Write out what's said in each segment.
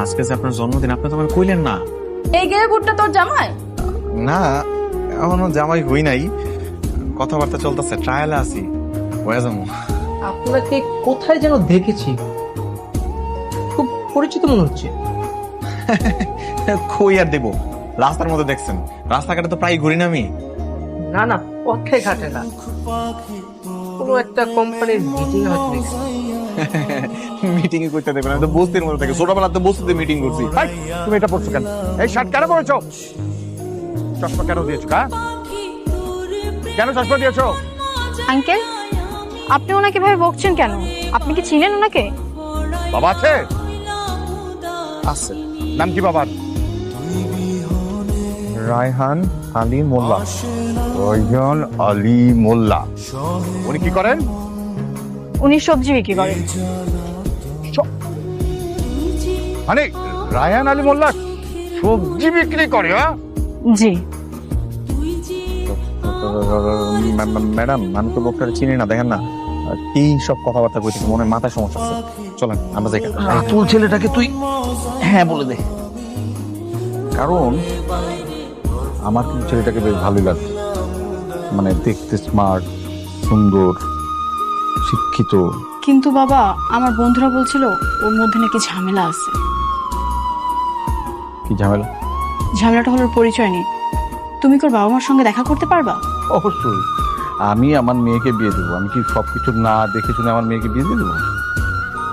আজকে যে আপনার জন্মদিন, আপনি তো আমাকে কইলেন না। এই গেয়ে গুড়টা তোর জামাই? না, এখনো জামাই হই নাই, কথাবার্তা চলতেছে, ট্রায়ালে আছি, হয়ে যাবো। আপনাকে কোথায় যেন দেখেছি, খুব পরিচিত মনে হচ্ছে। কই আর দেবো, রাস্তার মধ্যে দেখছেন, রাস্তাঘাটে তো প্রায় ঘুরি না আমি। না না, পথে ঘাটে না, কোনো একটা কোম্পানির মিটিং হয়তো দেখছি। মিটিং এ করতে দেবেন, আমি তো বস্তির মধ্যে থাকি, ছোটবেলা তো বস্তিতে মিটিং করছি। তুমি এটা পড়ছো কেন? এই শার্ট কেন পরেছো? চশমা কেন দিয়েছো? কেন চশমা দিয়েছো? আঙ্কেল, আপনি ওনাকে ভাবে বকছেন কেন? আপনি কি চিনেন ওনাকে? বাবা আছে? আছে। নাম কি বাবার? রায়হান আলী মোল্লা। রায়হান আলী মোল্লা। উনি কি করেন? উনি সবজি বিক্রি করেন। মানে রায়হান আলী মোল্লা সবজি বিক্রি করে? হ্যাঁ জি। ম্যাডাম, আমি তো লোকটা চিনি না, দেখেন না কি সব কথাবার্তা কইতে, মনে হয় মাথায় সমস্যা আছে। চলেন আমরা যাই। রাতুল ছেলেটাকে তুই হ্যাঁ বলে দে। কারণ আমার কিন্তু ছেলেটাকে বেশ ভালোই লাগছে, মানে দেখতে স্মার্ট, সুন্দর, শিক্ষিত। কিন্তু বাবা, আমার বন্ধুরা বলছিল ওর মধ্যে নাকি ঝামেলা আছে। কি ঝামেলা? ঝামেলাটা হলো ওর পরিচয় নেই। তুমি কি ওর বাবা মার সঙ্গে দেখা করতে পারবা? অবশ্যই, আমি আমার মেয়েকে বিয়ে দেবো। আমি কি সবকিছু না দেখে শুনে আমার মেয়েকে বিয়ে দিয়ে দেবো?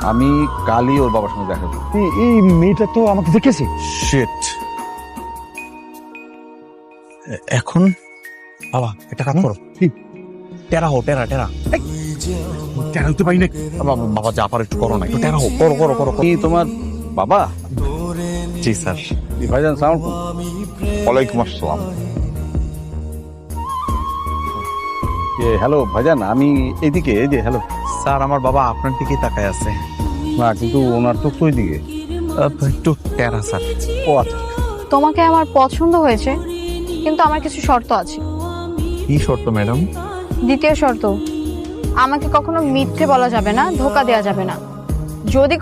আমি কালই ওর বাবার সঙ্গে দেখা করবো। এই মেয়েটা তো আমাকে দেখেছে। শিট। এখন বাবা একটা কাজ করো, টেরা হো, টেরা টেরা। কেন হতে পারি না? বাবা যা পারো একটু করো না, একটু টেরা হো, করো করো করো। কি তোমার বাবা? জি স্যার। ভাইজান সালাম। ওয়ালাইকুম আসসালাম। হ্যালো ভাইজান, আমি এদিকে, এই যে হ্যালো। স্যার আমার বাবা আপনার দিকেই তাকায় আছে। না কিন্তু ওনার তো ওই দিকে। একটু টেরা স্যার। ও আচ্ছা। তোমাকে আমার পছন্দ হয়েছে, কিন্তু আমার কিছু শর্ত আছে। কি শর্ত ম্যাডাম? দ্বিতীয় শর্ত, আমাকে কখনো মিথ্যে বলা যাবে না, ধোকা দেওয়া যাবে না। যদি